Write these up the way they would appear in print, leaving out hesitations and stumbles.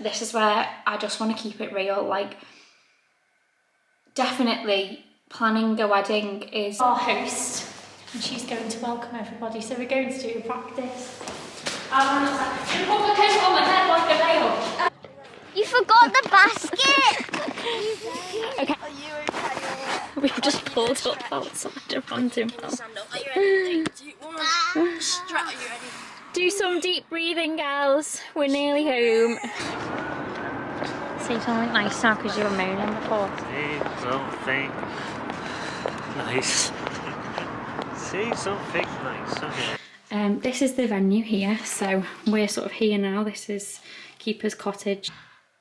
This is where I just want to keep it real. Like, definitely planning a wedding is our host, and she's going to welcome everybody. So we're going to do a practice. I'm gonna put my coat on my head like a nail. You forgot the basket! Okay. Are you okay? We've just pulled up outside of Hampton House. Are you ready? Do you want to strap? Are you ready? Do some deep breathing, girls. We're nearly home. Say something nice now because you were moaning before. Say something nice. Say something nice. Okay. This is the venue here, so we're sort of here now. This is Keeper's Cottage.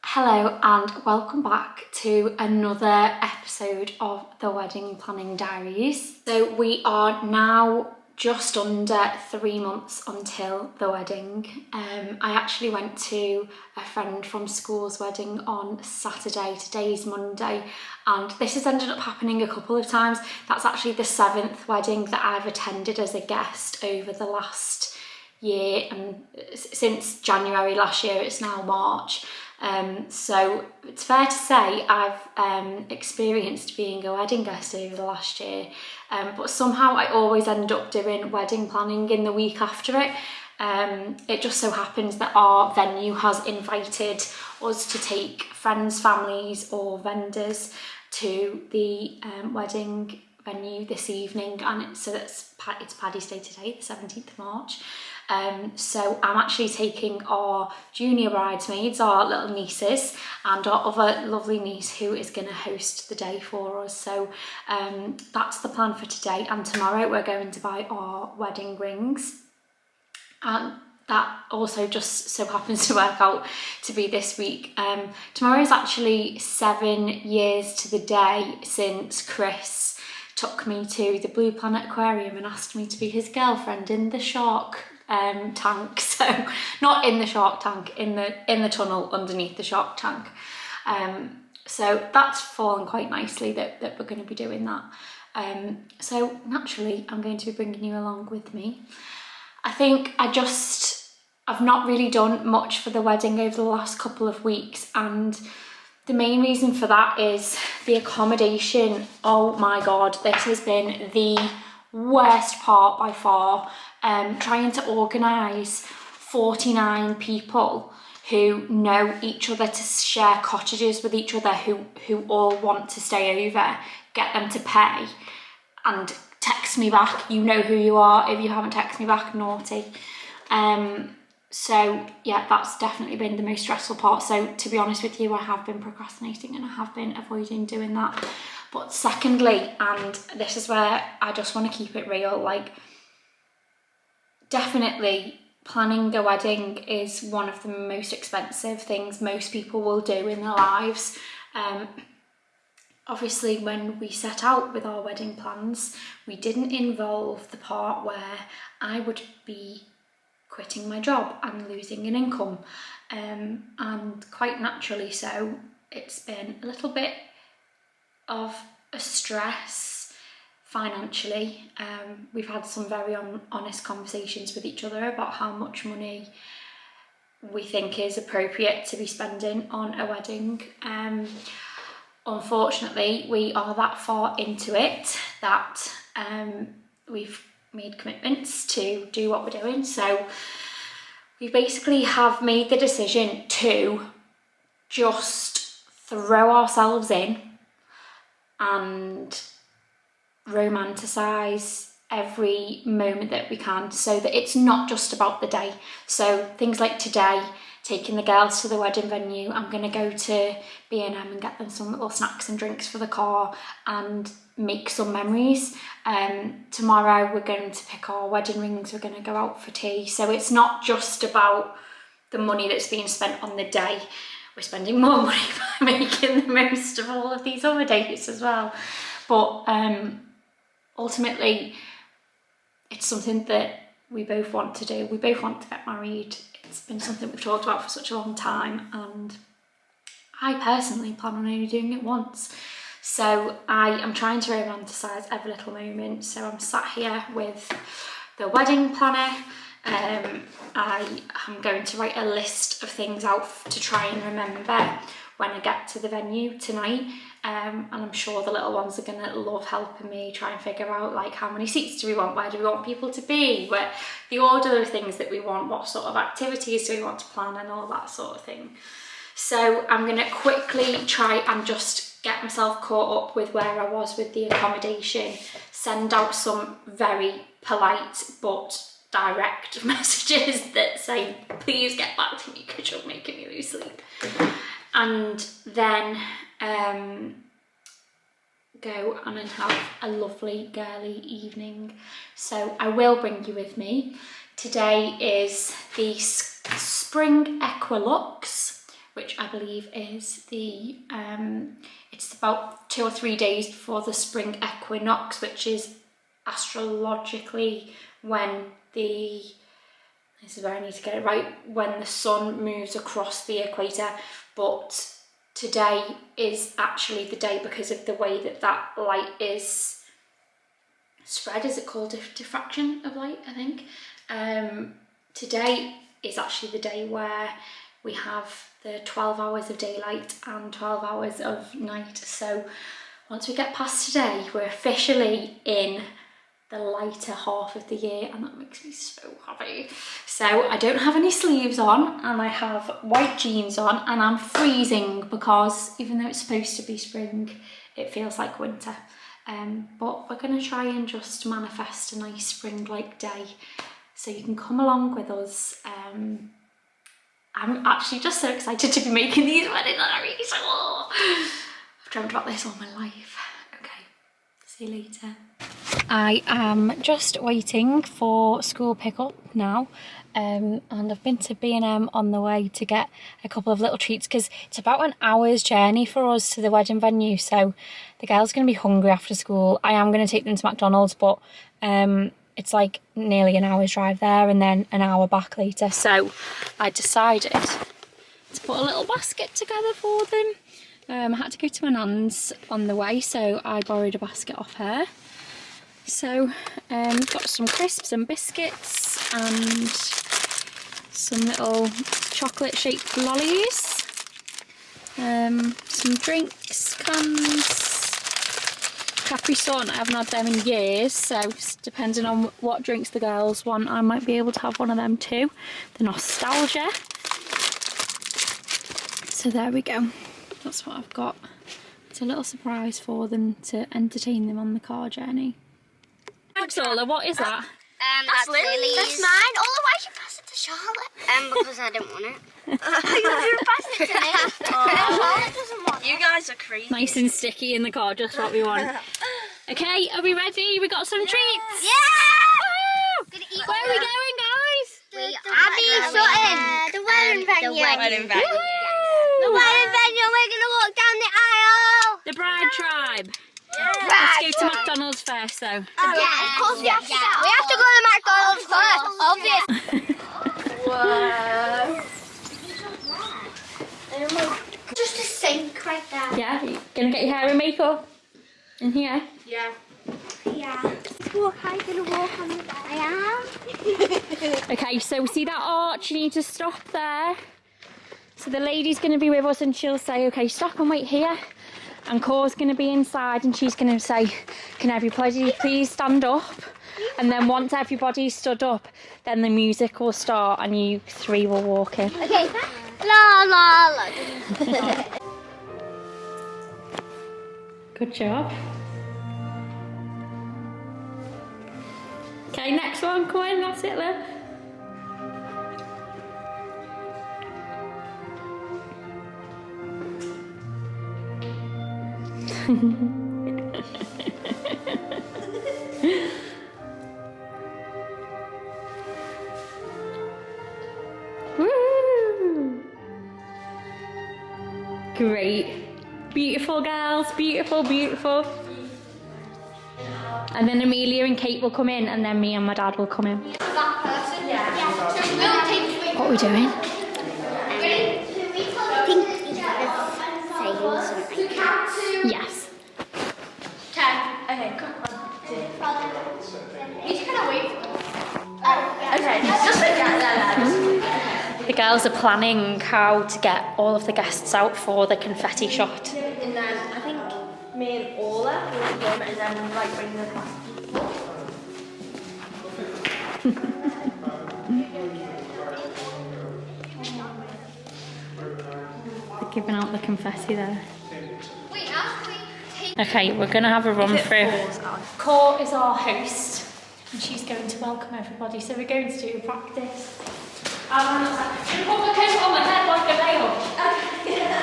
Hello and welcome back to another episode of the Wedding Planning Diaries. So we are now just under 3 months until the wedding. I actually went to a friend from school's wedding on Saturday. Today's Monday, and this has ended up happening a couple of times. That's actually the 7th wedding that I've attended as a guest over the last year, and since January last year. It's now March. So it's fair to say I've experienced being a wedding guest over the last year, but somehow I always end up doing wedding planning in the week after it. It just so happens that our venue has invited us to take friends, families or vendors to the wedding venue this evening, and it's Paddy's Day today, the 17th of March. So I'm actually taking our junior bridesmaids, our little nieces, and our other lovely niece who is going to host the day for us. So that's the plan for today, and tomorrow we're going to buy our wedding rings. And that also just so happens to work out to be this week. Tomorrow is actually 7 years to the day since Chris took me to the Blue Planet Aquarium and asked me to be his girlfriend in the shark tank. So not in the shark tank, in the tunnel underneath the shark tank. So that's fallen quite nicely that we're going to be doing that. So naturally I'm going to be bringing you along with me. I think I've not really done much for the wedding over the last couple of weeks, and the main reason for that is the accommodation. Oh my God, this has been the worst part by far. Trying to organise 49 people who know each other to share cottages with each other, who all want to stay over, get them to pay and text me back. You know who you are. If you haven't texted me back, naughty. So yeah, that's definitely been the most stressful part. So to be honest with you, I have been procrastinating and I have been avoiding doing that. But secondly, and this is where I just want to keep it real, like, definitely planning a wedding is one of the most expensive things most people will do in their lives. Obviously, when we set out with our wedding plans, we didn't involve the part where I would be quitting my job and losing an income. And quite naturally so, it's been a little bit of a stress financially. We've had some very honest conversations with each other about how much money we think is appropriate to be spending on a wedding. Unfortunately, we are that far into it that we've made commitments to do what we're doing. So we basically have made the decision to just throw ourselves in and romanticise every moment that we can, so that it's not just about the day. So things like today, taking the girls to the wedding venue, I'm going to go to B&M and get them some little snacks and drinks for the car and make some memories. Tomorrow we're going to pick our wedding rings, we're going to go out for tea. So it's not just about the money that's being spent on the day. We're spending more money by making the most of all of these other dates as well. But ultimately, it's something that we both want to do. We both want to get married. It's been something we've talked about for such a long time, and I personally plan on only doing it once. So I am trying to romanticise every little moment. So I'm sat here with the wedding planner, I am going to write a list of things out to try and remember when I get to the venue tonight, and I'm sure the little ones are going to love helping me try and figure out like how many seats do we want, where do we want people to be, where the order of things that we want, what sort of activities do we want to plan, and all that sort of thing. So I'm going to quickly try and just get myself caught up with where I was with the accommodation, send out some very polite but direct messages that say, please get back to me because you're making me lose sleep. And then go and have a lovely girly evening. So I will bring you with me. Today is the spring equinox, which I believe is the, it's about 2 or 3 days before the spring equinox, which is astrologically when this is where I need to get it right, when the sun moves across the equator. But today is actually the day, because of the way that that light is spread. Is it called diffraction of light, I think? Today is actually the day where we have the 12 hours of daylight and 12 hours of night. So once we get past today, we're officially in the lighter half of the year, and that makes me so happy. So I don't have any sleeves on, and I have white jeans on, and I'm freezing because even though it's supposed to be spring, it feels like winter. But we're going to try and just manifest a nice spring-like day, so you can come along with us. I'm actually just so excited to be making these wedding diaries. I've dreamt about this all my life. Okay, see you later. I am just waiting for school pickup now, and I've been to B&M on the way to get a couple of little treats, because it's about an hour's journey for us to the wedding venue, so the girls are going to be hungry after school. I am going to take them to McDonald's, but it's like nearly an hour's drive there and then an hour back later, so I decided to put a little basket together for them. I had to go to my nan's on the way, so I borrowed a basket off her. So got some crisps and biscuits and some little chocolate shaped lollies, some drinks, cans, Capri Sun. I haven't had them in years, so depending on what drinks the girls want, I might be able to have one of them too. The nostalgia. So there we go, that's what I've got. It's a little surprise for them to entertain them on the car journey. Ola, what is that? That's Lily's. That's mine. Ola, why'd you pass it to Charlotte? Because I didn't want it. You passed it to me. Charlotte doesn't want it. You guys are crazy. Nice and sticky in the car, just what we want. Okay, are we ready? We got some treats. Yeah! Woo! Where are we going, guys? Abby Sutton. The wedding venue. The wedding venue. The wedding venue. We're going to walk down the aisle. The bride tribe. Yeah. Let's go to McDonald's first, though. Yeah, of course we have to. We have to go to McDonald's first, obviously. Whoa. Just a sink right there. Yeah, you gonna get your hair and makeup in here? Yeah. Walk, I'm gonna walk on the I am. Okay, so see that arch? You need to stop there. So the lady's gonna be with us and she'll say, okay, stop and wait here. And Cora's going to be inside and she's going to say, can everybody please stand up? And then once everybody's stood up, then the music will start and you three will walk in. Okay. La la la. Good job. Okay, next one, come in, that's it, Liv. Woo! Great. Beautiful girls, beautiful, beautiful. And then Amelia and Kate will come in, and then me and my dad will come in. What are we doing? Yes. Okay, come on. He's gonna wait for us. Okay, just girls are planning how to get all of the guests out for the confetti shot. And then I think me and Ola will film and then like bring the They're giving out the confetti there. Okay, we're gonna have a run through. Court is our host, and she's going to welcome everybody. So we're going to do a practice. I'm gonna put my coat on my head like a veil.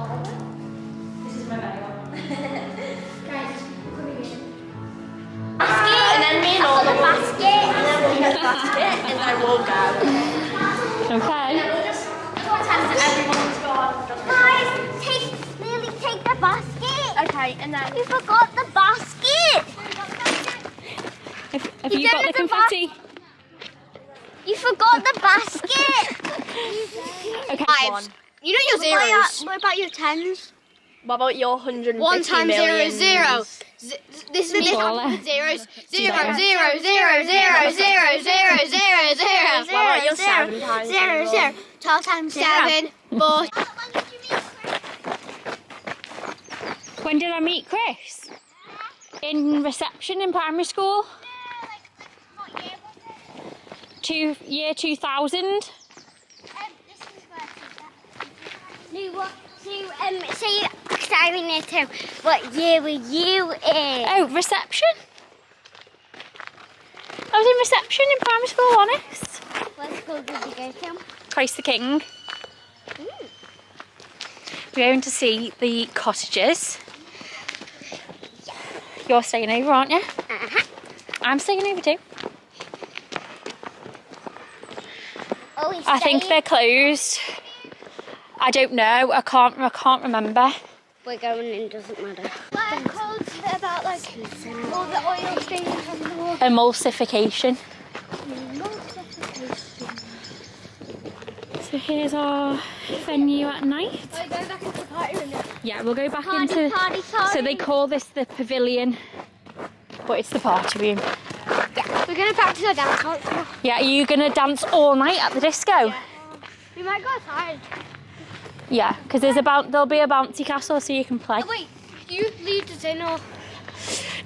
This is my veil. and then me and Ola will basket and then we'll get the basket and then we'll go. Okay. Everyone's gone. Guys, Lily, take the basket. Okay, and then You forgot the basket. Have you got the confetti? You forgot the basket. Okay. you know your zeros. What about your tens? What about your 150 1 times 0 million? is 0. This is Paula. zeros. 0, 0, 0, 0, 0, 0, 0, 0, 0, 0, 0. What about your 7 times 0, 0. 12 times 7, 4. When did I meet Chris? In reception in primary school? Year 2000? Say starting there too. What year were you in? Oh, reception? I was in reception in primary school, honest. What school did you go to? Christ the King. We're going to see the cottages. You're staying over, aren't you? I'm staying over too. Oh, we I think they're closed. I don't know. I can't remember. We're going in, doesn't matter. What codes about like all the oil stains from the wall? Emulsification. So here's our venue at night. We're going back into the party room now. Yeah, we'll go back Party, into. party, party. So they call this the pavilion, but it's the party room. We're going to practice our dance now. Yeah, are you gonna dance all night at the disco? Yeah. We might go outside. Yeah, because there'll be a bouncy castle so you can play. Oh, wait, you lead us in or?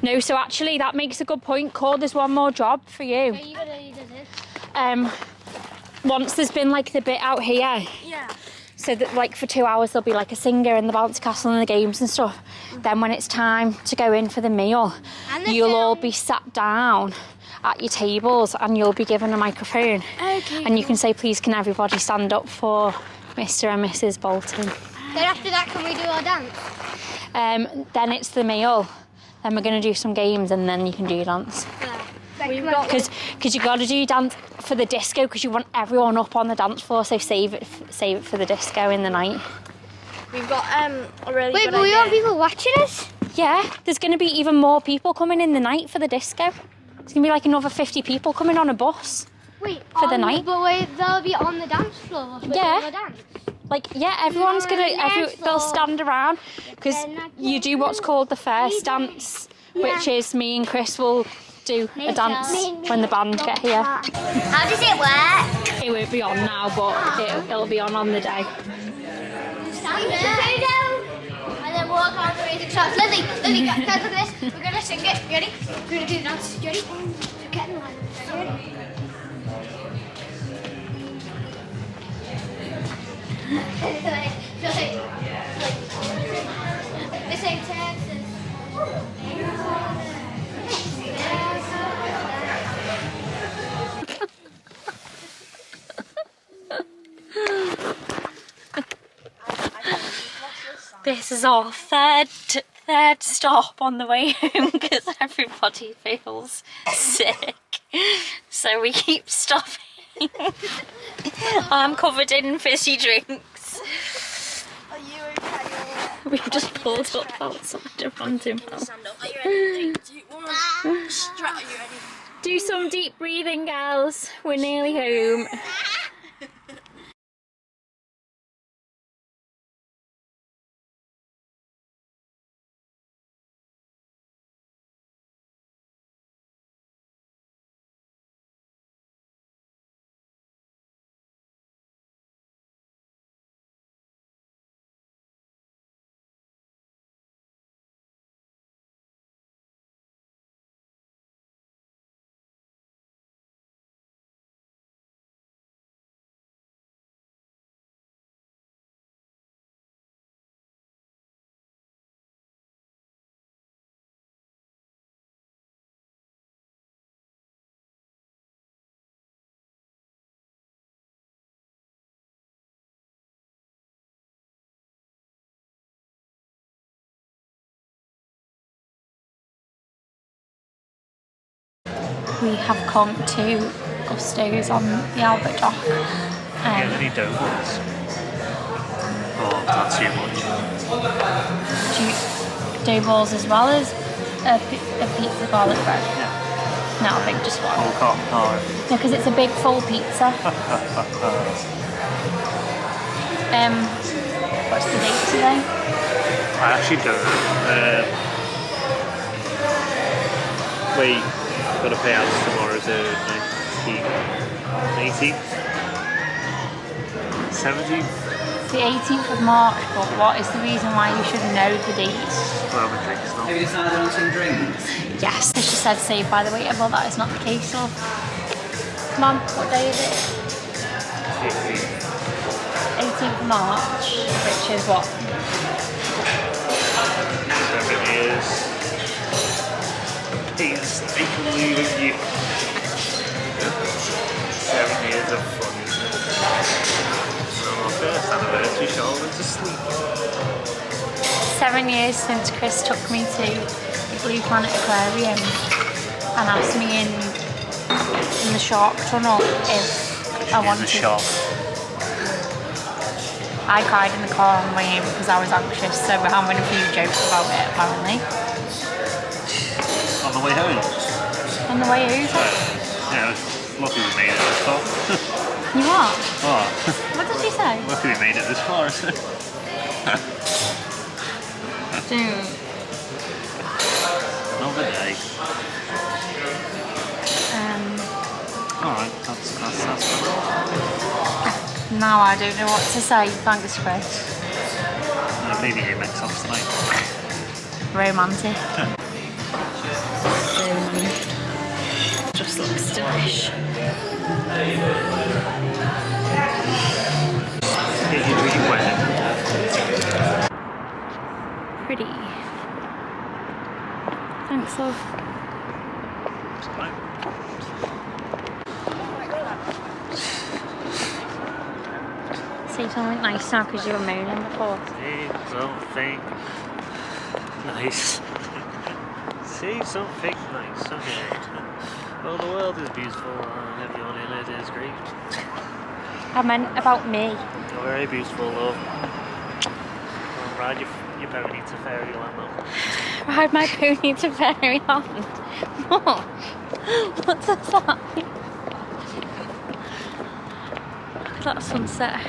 No, so actually that makes a good point. Cole, there's one more job for you. Are you going to lead us in? Once there's been like the bit out here, Yeah. so that like for 2 hours there'll be like a singer in the bouncy castle and the games and stuff. Then when it's time to go in for the meal, And the you'll all film. be sat down at your tables and you'll be given a microphone. Okay. And you can say, please can everybody stand up for Mr. and Mrs. Bolton. Then after that, can we do our dance? Then it's the meal. Then we're going to do some games and then you can do your dance. We've got Because you got to do dance for the disco because you want everyone up on the dance floor. So save it for the disco in the night. We've got a really Wait, good but we want idea. people watching us? Yeah, there's going to be even more people coming in the night for the disco. There's going to be like another 50 people coming on a bus. Wait, For the night? But wait, they'll be on the dance floor. Yeah. The dance. Like, yeah, everyone's No, going dance to, they'll floor. stand around because They're not you do what's called the first dance, which is me and Chris will do a dance when the band get here. How does it work? It won't be on now, but it'll be on the day. Stand there. And then walk out the music starts. Lily, guys, look at this. We're going to sing it. You ready? We're going to do the dance. You ready? So get in line. You ready? This ain't Texas. This is our third stop on the way home because everybody feels sick. So we keep stopping. I'm covered in fizzy drinks. Are you okay? We've just pulled up outside a random house. Stand up. Are you ready? Do you want to are you ready? Do some deep breathing, girls. We're nearly home. we have come to Gusto's on the Albert Dock. Get any donuts? Oh, not too much. Dough balls as well as a pizza garlic bread. Yeah. No, I think just one. Oh, cotton hard. No, because it's a big full pizza. What's the date today? I actually don't know. Wait, gotta pay out tomorrow, so 18th? 17th? The 18th of March, but what is the reason why you should know the date? Well, the drinks not. Have you decided on some drinks? Yes, this just said saved by the waiter, but that is not the case. So, come on, what day is it? 18th of March, which is what? 7 years. Painstakingly with you. 7 years of fun, isn't it? On our first anniversary, Charlotte went to sleep. 7 years since Chris took me to the Blue Planet Aquarium and asked me in the shark tunnel if I wanted to. I cried in the car on the way in because I was anxious, so we're having a few jokes about it apparently. On the way home? On the way over? Yeah, it was lucky we made it this far. You are? Oh, What did you say? lucky we made it this far. Dude. Another day. Alright, that's Now I don't know what to say, thanks Chris. maybe he makes up tonight. Romantic. Just looks delish. Get your dream wedding. Pretty. Thanks, love. Say something nice now because you were moaning before. Say something nice. Say something nice, okay. Well, the world is beautiful and everyone in it is great. I meant about me. You're very beautiful, love. Well, ride your pony to Fairyland, though. Ride my pony to Fairyland. What? What does that mean? Look at that sunset.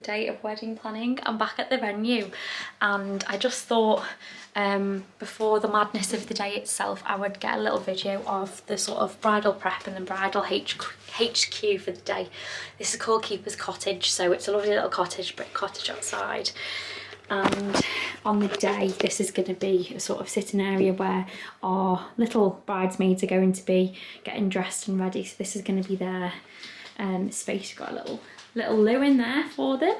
Day of wedding planning. I'm back at the venue and I just thought before the madness of the day itself I would get a little video of the sort of bridal prep and the bridal HQ for the day. This is called Keeper's Cottage, so it's a lovely little cottage, brick cottage outside, and on the day this is going to be a sort of sitting area where our little bridesmaids are going to be getting dressed and ready. So this is going to be their space. We've got a little loo in there for them.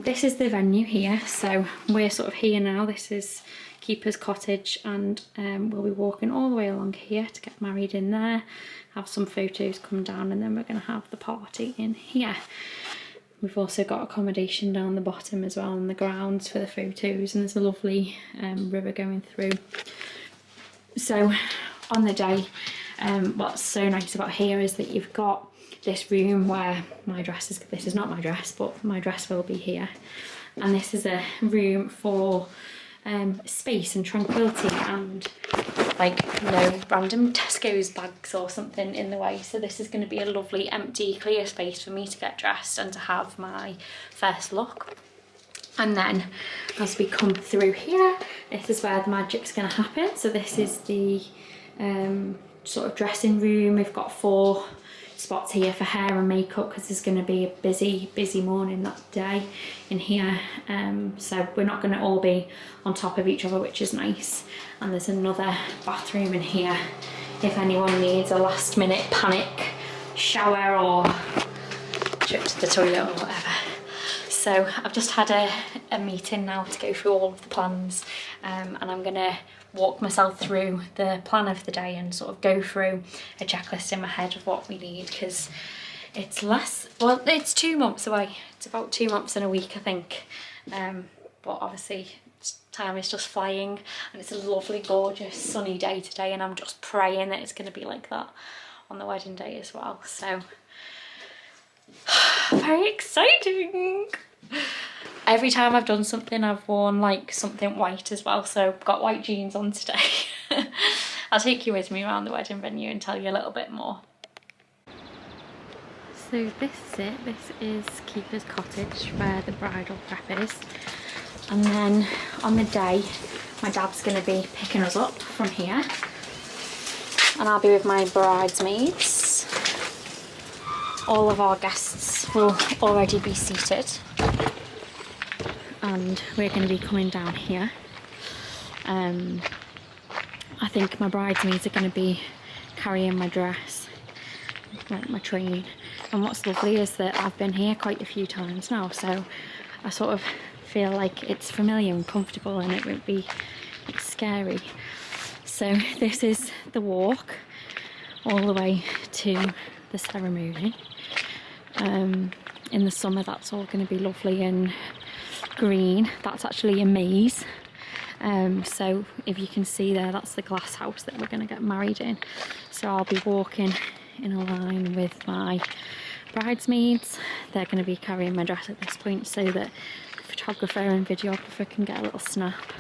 This is the venue here, so we're sort of here now. This is Keeper's Cottage, and we'll be walking all the way along here to get married in there, have some photos come down, and then we're going to have the party in here. We've also got accommodation down the bottom as well on the grounds for the photos, and there's a lovely river going through. So on the day, what's so nice about here is that you've got this room where my dress is, this is not my dress, but my dress will be here. And this is a room for space and tranquility and like no random Tesco's bags or something in the way. So this is going to be a lovely empty clear space for me to get dressed and to have my first look. And then as we come through here, this is where the magic's going to happen. So this is the sort of dressing room. We've got 4 spots here for hair and makeup because there's going to be a busy morning that day in here, so we're not going to all be on top of each other, which is nice. And there's another bathroom in here if anyone needs a last minute panic shower or trip to the toilet or whatever. So I've just had a meeting now to go through all of the plans, and I'm going to walk myself through the plan of the day and sort of go through a checklist in my head of what we need, because it's it's 2 months away. It's about 2 months and a week, I think. but obviously time is just flying, and it's a lovely, gorgeous, sunny day today, and I'm just praying that it's going to be like that on the wedding day as well. So very exciting. Every time I've done something, I've worn like something white as well, so I've got white jeans on today. I'll take you with me around the wedding venue and tell you a little bit more. So this is it. This is Keeper's cottage where the bridal prep is. And then on the day, my dad's going to be picking us up from here. And I'll be with my bridesmaids. All of our guests will already be seated. And we're going to be coming down here. I think my bridesmaids are going to be carrying my dress, like my train. And what's lovely is that I've been here quite a few times now, so I sort of feel like it's familiar and comfortable, and it won't be like scary. So this is the walk all the way to the ceremony. In the summer that's all going to be lovely and green. That's actually a maze. So if you can see there, that's the glass house that we're going to get married in. So I'll be walking in a line with my bridesmaids. They're going to be carrying my dress at this point so that the photographer and videographer can get a little snap.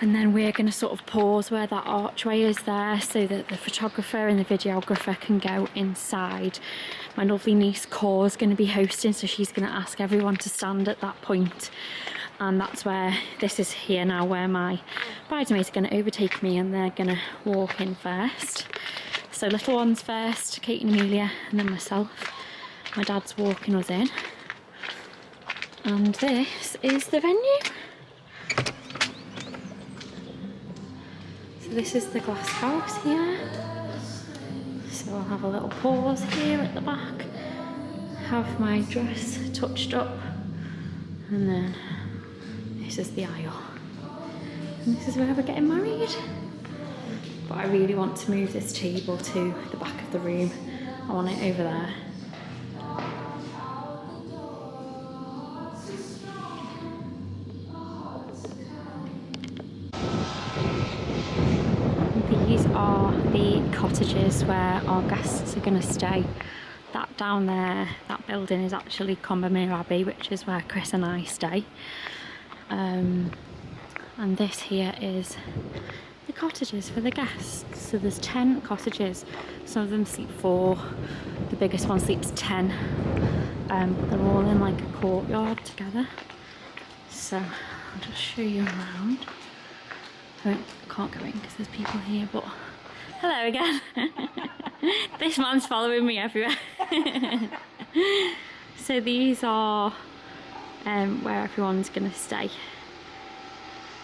And then we're going to sort of pause where that archway is there so that the photographer and the videographer can go inside. My lovely niece Cor is going to be hosting, so she's going to ask everyone to stand at that point. And that's where, this is here now, where my bridesmaids are going to overtake me, and they're going to walk in first. So little ones first, Kate and Amelia, and then myself. My dad's walking us in. And this is the venue. So this is the glass house here. So I'll have a little pause here at the back. Have my dress touched up. And then this is the aisle. And this is where we're getting married. But I really want to move this table to the back of the room. I want it over there. These are the cottages where our guests are going to stay. That down there, that building is actually Combermere Abbey, which is where Chris and I stay. And this here is the cottages for the guests. So there's 10 cottages. Some of them sleep 4, the biggest one sleeps 10. But they're all in like a courtyard together. So I'll just show you around. I can't go in because there's people here, but hello again. This man's following me everywhere. So these are where everyone's going to stay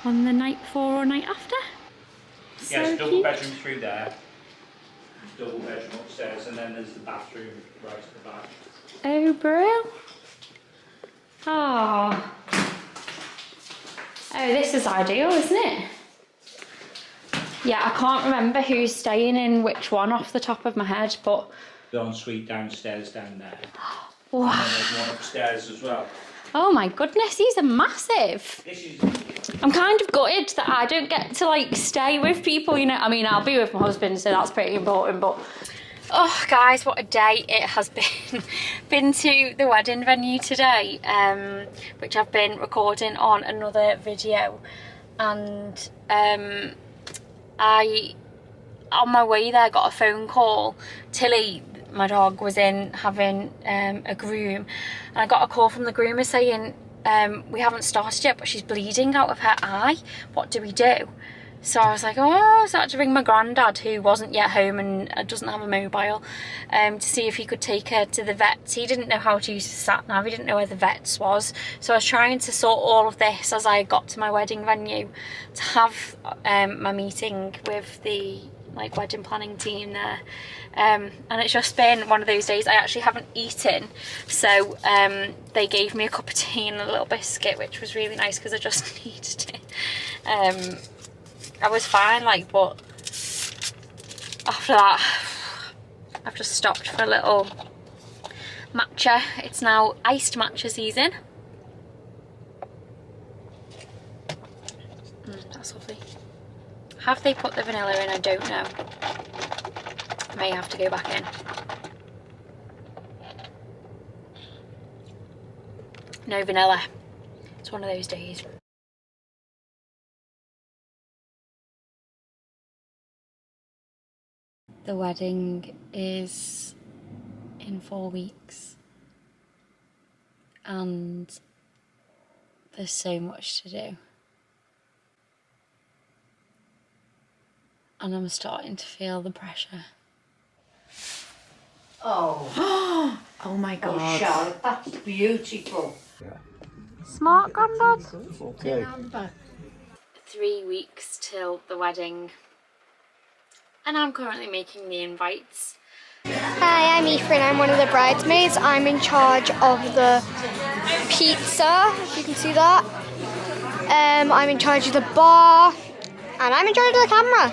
on the night before or night after. Yes, So double cute. bedroom through there, double bedroom upstairs, and then there's the bathroom right at the back. Oh, bro. Oh. Oh, this is ideal, isn't it? Yeah, I can't remember who's staying in which one off the top of my head, but... The ensuite downstairs down there. Wow. And then there's one upstairs as well. Oh my goodness, these are massive. This is... I'm kind of gutted that I don't get to like stay with people, you know. I mean, I'll be with my husband, so that's pretty important, but... Oh guys, what a day it has been. Been to the wedding venue today, which I've been recording on another video, and I, on my way there, got a phone call. Tilly, my dog, was in having a groom, and I got a call from the groomer saying, we haven't started yet, but she's bleeding out of her eye. What do we do? So I was like, oh, so I had to ring my granddad, who wasn't yet home and doesn't have a mobile, to see if he could take her to the vets. He didn't know how to use the sat nav, he didn't know where the vets was. So I was trying to sort all of this as I got to my wedding venue to have my meeting with the like wedding planning team there. And it's just been one of those days. I actually haven't eaten, so they gave me a cup of tea and a little biscuit, which was really nice because I just needed it. I was fine, like, but after that, I've just stopped for a little matcha. It's now iced matcha season. Have they put the vanilla in? I don't know. May have to go back in. No vanilla. It's one of those days. The wedding is in 4 weeks and there's so much to do. And I'm starting to feel the pressure. Oh. Oh my God. Oh, Charlotte, that's beautiful. Smart, Grandad. Okay. 3 weeks till the wedding. And I'm currently making the invites. Hi, I'm Aoife and I'm one of the bridesmaids. I'm in charge of the pizza, if you can see that. I'm in charge of the bar and I'm in charge of the camera.